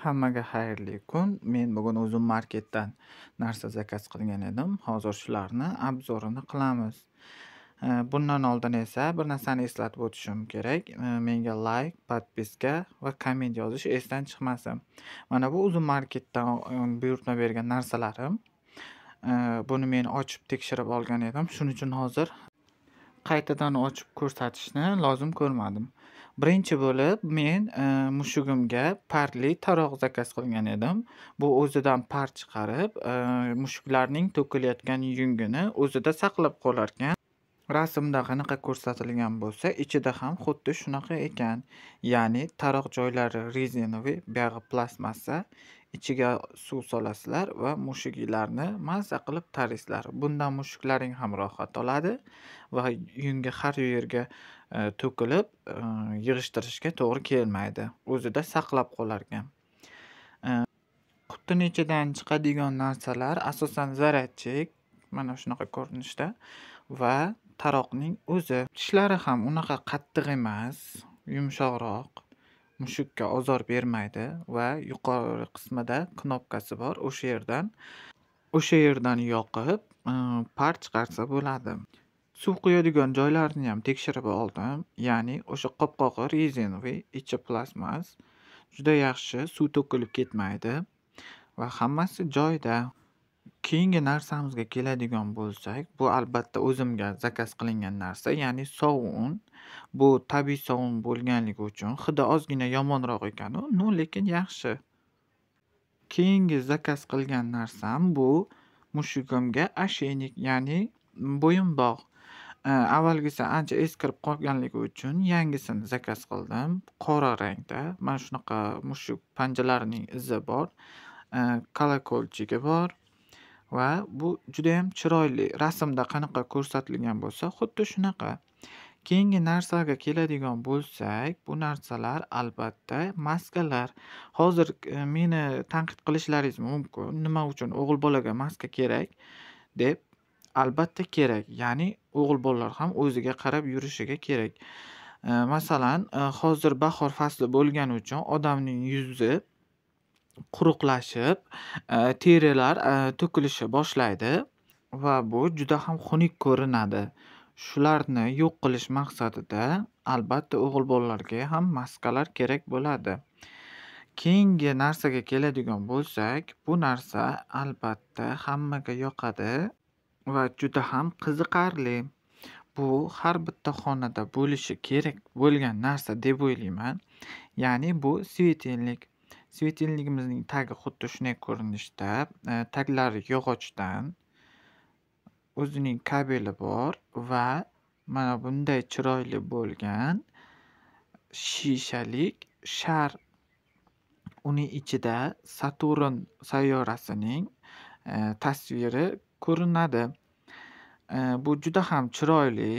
Hammaga xayrli kun. Men bugun o'zim marketdan narsa zakaz qilgan edim. Hozir shularni obzorini qilamiz. Bundan oldin esa bir narsani eslatib o'tishim kerak. Menga layk, podpiska va komment yozish esdan chiqmasin. Mana bu o'zim marketdan buyurtma bergan narsalarim. Buni men ochib tekshirib olgan edim. Shuning uchun hozir qaytadan ochib ko'rsatishni lozim ko'rmadim. Birinchi bo'lib men mushugimga parli taroq zakaz qilgan edim. Bu o'zidan par chiqarib, mushuklarning to'kilayotgan yungini o'zida saqlab qolarkan. Rasmda qanaqa ko'rsatilgan bo'lsa, ichida ham xuddi shunaqa ekan. Ya'ni taroq joylari rezinoviy, buyog'i plastmassa. Ichiga suv solasizlar va mushuginglarni mazza qilib taraysizlar. Bundan mushuklaring ham rohat oladi va yungi har yerga to'kilib, yig'ishtirishga to'g'ri kelmaydi. O'zida saqlab qolarkan. Qutining ichidan chiqadigan narsalar asosan zaryadchik, mana shunaqa ko'rinishda va taroqning o'zi. Tishlari ham unaqa qattiq emas, yumshoqroq. Mushukka ozor bermaydi va yuqori qismida knopkasi bor. O'sha yerdan yoqib, par chiqarsa bo'ladi. Suv quyadigan joylarini ham tekshirib oldim. Ya'ni o'sha qopqog'i rezinoviy, ichi plastmas. Juda yaxshi, suv to'kilib ketmaydi va hammasi joyida. Keyingi narsamizga keladigan bo'lsak, bu albatta o'zimga zakaz qilingan narsa, ya'ni sovun. Bu tabiiy sovun bo'lganligi uchun hidi ozgina yomonroq ekan lekin yaxshi. Keyingi zakaz qilgan narsam bu mushugimga ошейник, ya'ni bo'yinbog'. Avvalgisi ancha eskirib qolganligi uchun yangisini zakaz qildim. Qora rangda. Mana shunaqa mushuk panjalarining izi bor. Kolokolchigi bor. Va bu juda ham chiroyli. Rasmda qanaqa ko'rsatilgan bo'lsa, xuddi shunaqa. Keyingi narsaga keladigan bo'lsak, bu narsalar albatta maskalar. Hozir meni tanqid qilishlaringiz mumkin. Nima uchun o'g'il bolaga maska kerak deb. Albatta kerak. Ya'ni o'g'il bolalar ham o'ziga qarab yurishiga kerak. Masalan, hozir bahor fasli bo'lgani uchun odamning yuzi quruqlashib, terilar to'kilishni boshlaydi va bu juda ham xunuk ko'rinadi. Shularni yo'q qilish maqsadida albatta o'g'il bolalarga ham maskalar kerak bo'ladi. Keyingi narsaga keladigan bo'lsak, bu narsa albatta hammaga yoqadi va juda ham qiziqarli. Bu har bitta xonada bo'lishi kerak bo'lgan narsa deb o'ylayman. Ya'ni bu svetilnik. Svetilnigimizning tagi xuddi shunday ko'rinishda, taglari yog'ochdan, o'zining kabeli bor va mana bunday chiroyli bo'lgan shishalik shar. Uning ichida Saturn sayyorasining tasviri ko'rinadi. Bu juda ham chiroyli,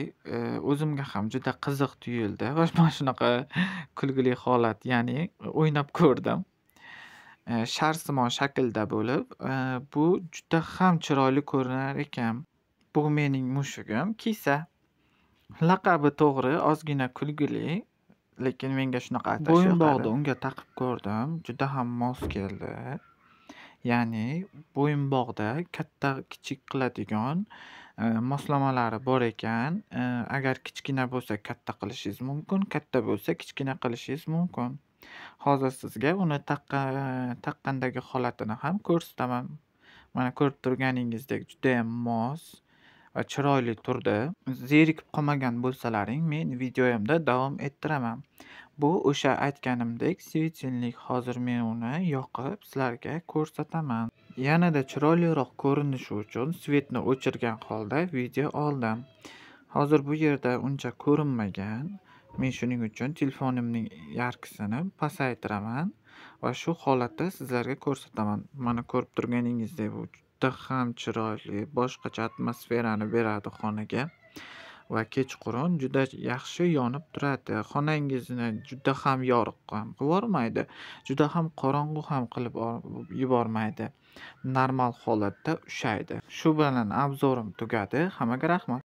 o'zimga ham juda qiziq tuyuldi va mana shunaqa kulgili holat, ya'ni o'ynab ko'rdim. Sharsimon shaklda bo'lib, bu juda ham chiroyli ko'rinar ekan. Bu mening mushugim Kisa. Laqabi to'g'ri, ozgina kulgili, lekin menga shunaqa atash yoqadi. Bo'yinbog'ni unga taqib ko'rdim, juda ham mos keldi. Ya'ni bo'yinbog'da katta kichik qiladigan moslamalari bor ekan. Agar kichkina bo'lsa katta qilishingiz mumkin, katta bo'lsa kichkina qilishingiz mumkin. Hozir sizga uni taqqandagi holatini ham ko'rsataman. Mana ko'rib turganingizdek juda ham mos va chiroyli turdi. Zerikib qolmagan bo'lsalaring, men videoyimda davom ettiraman. Bu o'sha aytganimdek svetilnik. Hozir men uni yoqib sizlarga ko'rsataman. Yanada chiroyliroq ko'rinishi uchun svetni o'chirgan holda video oldim. Hozir bu yerda uncha ko'rinmagan. Men shuning uchun telefonimning yarqisini pasaytiraman va shu holatda sizlarga ko'rsataman. Mana ko'rib turganingizdek bu juda ham chiroyli, boshqacha atmosferani beradi xonaga va kechqurun juda yaxshi yonib turadi. Xonangizni juda ham yorug' ham qilib juda ham qorong'u ham qilib yubormaydi. Normal holatda ushlaydi. Shu bilan obzorim tugadi. Hammaga rahmat.